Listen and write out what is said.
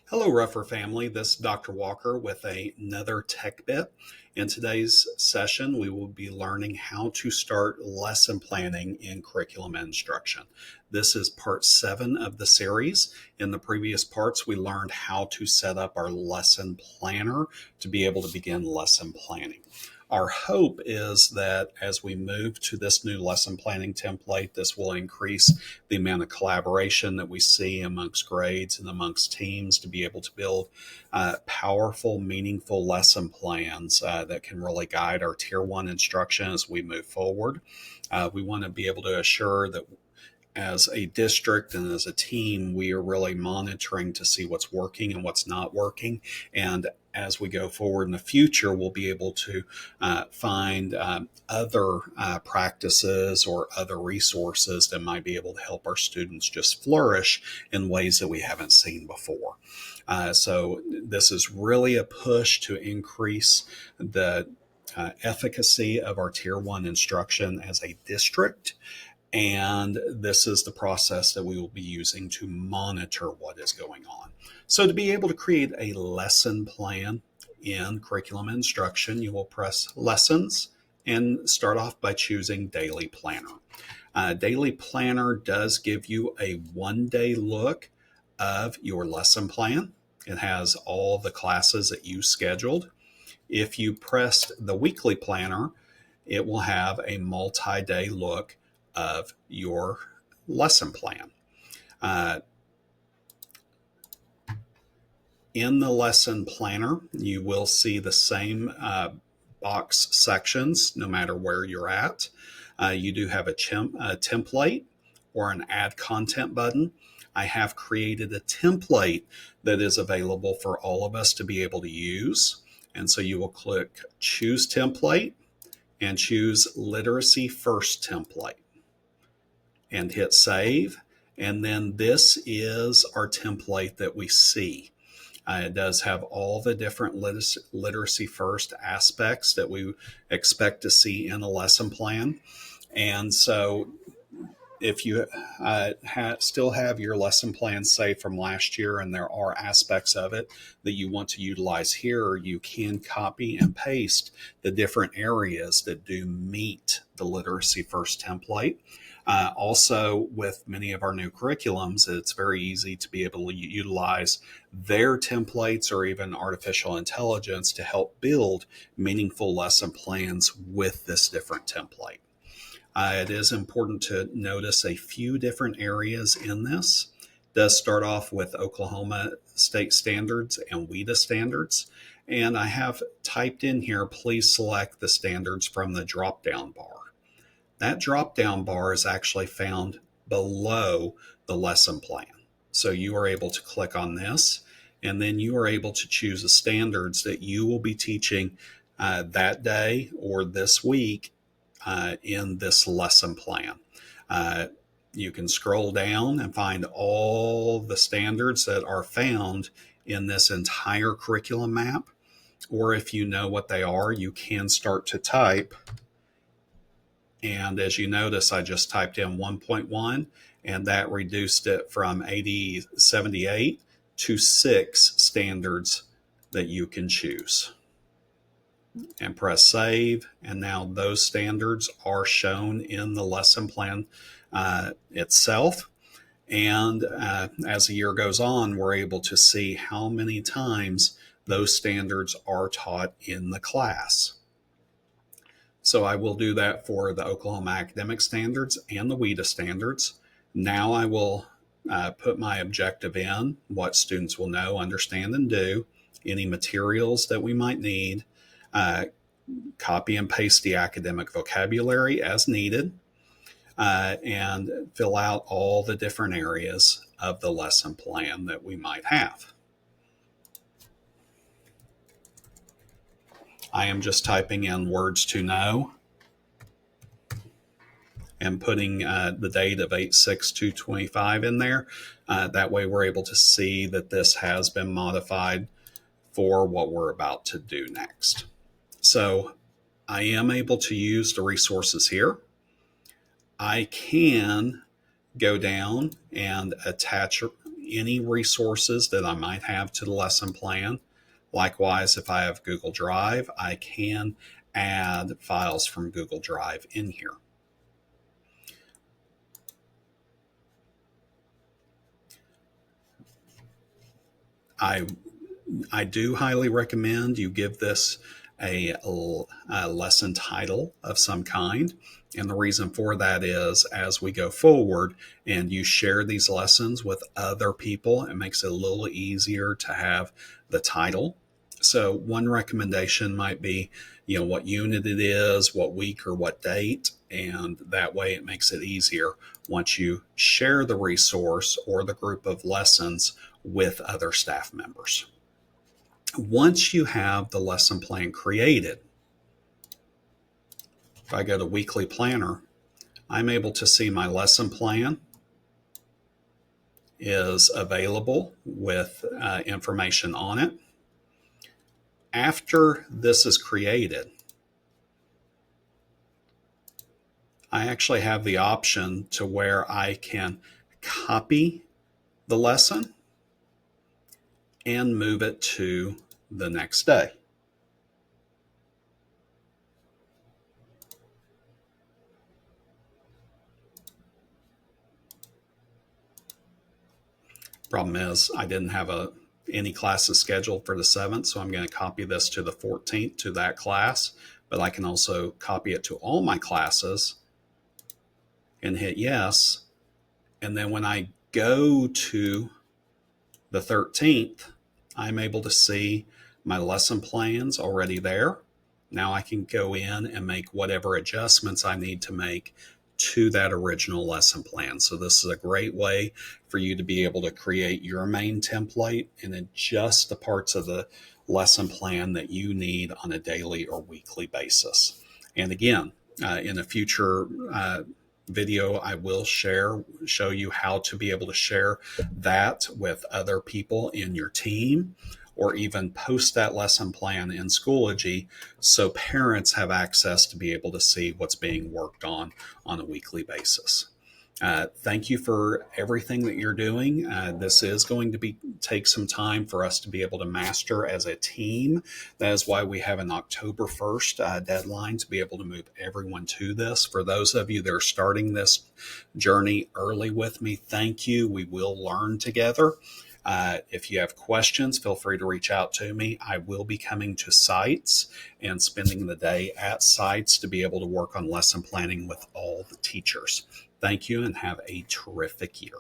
Hello, Ruffer family. This is Dr. Walker with another Tech Bit. In today's session, we will be learning how to start lesson planning in curriculum instruction. This is part 7 of the series. In the previous parts, we learned how to set up our lesson planner to be able to begin lesson planning. Our hope is that as we move to this new lesson planning template, this will increase the amount of collaboration that we see amongst grades and amongst teams to be able to build powerful, meaningful lesson plans that can really guide our Tier 1 instruction as we move forward. We want to be able to assure that as a district and as a team, we are really monitoring to see what's working and what's not working. And as we go forward in the future, we'll be able to find other practices or other resources that might be able to help our students just flourish in ways that we haven't seen before. So this is really a push to increase the efficacy of our Tier 1 instruction as a district. And this is the process that we will be using to monitor what is going on. So to be able to create a lesson plan in curriculum instruction, you will press Lessons and start off by choosing Daily Planner. Daily Planner does give you a one-day look of your lesson plan. It has all the classes that you scheduled. If you pressed the Weekly Planner, it will have a multi-day look of your lesson plan. In the lesson planner, you will see the same box sections no matter where you're at. You do have a template or an add content button. I have created a template that is available for all of us to be able to use. And so you will click Choose Template and choose Literacy First Template and hit Save. And then this is our template that we see. It does have all the different literacy first aspects that we expect to see in a lesson plan. And so if you still have your lesson plan saved from last year and there are aspects of it that you want to utilize here, you can copy and paste the different areas that do meet the literacy first template. Also, with many of our new curriculums, it's very easy to be able to utilize their templates or even artificial intelligence to help build meaningful lesson plans with this different template. It is important to notice a few different areas in this. It does start off with Oklahoma state standards and WIDA standards. And I have typed in here, please select the standards from the drop-down bar. That drop-down bar is actually found below the lesson plan. So you are able to click on this, and then you are able to choose the standards that you will be teaching that day or this week in this lesson plan. You can scroll down and find all the standards that are found in this entire curriculum map. Or if you know what they are, you can start to type. And as you notice, I just typed in 1.1, and that reduced it from 78 to 6 standards that you can choose. And press Save, and now those standards are shown in the lesson plan itself. And as the year goes on, we're able to see how many times those standards are taught in the class. So I will do that for the Oklahoma Academic Standards and the WIDA standards. Now I will put my objective in, what students will know, understand, and do, any materials that we might need, copy and paste the academic vocabulary as needed, and fill out all the different areas of the lesson plan that we might have. I am just typing in words to know and putting the date of 8/6/2025 in there. That way we're able to see that this has been modified for what we're about to do next. So I am able to use the resources here. I can go down and attach any resources that I might have to the lesson plan. Likewise, if I have Google Drive, I can add files from Google Drive in here. I do highly recommend you give this a lesson title of some kind. And the reason for that is as we go forward and you share these lessons with other people, it makes it a little easier to have the title. So one recommendation might be, what unit it is, what week or what date, and that way it makes it easier once you share the resource or the group of lessons with other staff members. Once you have the lesson plan created, if I go to Weekly Planner, I'm able to see my lesson plan is available with information on it. After this is created, I actually have the option to where I can copy the lesson and move it to the next day. Problem is I didn't have any classes scheduled for the 7th, so I'm going to copy this to the 14th to that class, but I can also copy it to all my classes and hit yes. And then when I go to the 13th, I'm able to see my lesson plans already there. Now I can go in and make whatever adjustments I need to make to that original lesson plan. So this is a great way for you to be able to create your main template and adjust the parts of the lesson plan that you need on a daily or weekly basis. And again, in a future video, I will show you how to be able to share that with other people in your team, or even post that lesson plan in Schoology so parents have access to be able to see what's being worked on a weekly basis. Thank you for everything that you're doing. This is going to take some time for us to be able to master as a team. That is why we have an October 1st deadline to be able to move everyone to this. For those of you that are starting this journey early with me, thank you. We will learn together. If you have questions, feel free to reach out to me. I will be coming to sites and spending the day at sites to be able to work on lesson planning with all the teachers. Thank you and have a terrific year.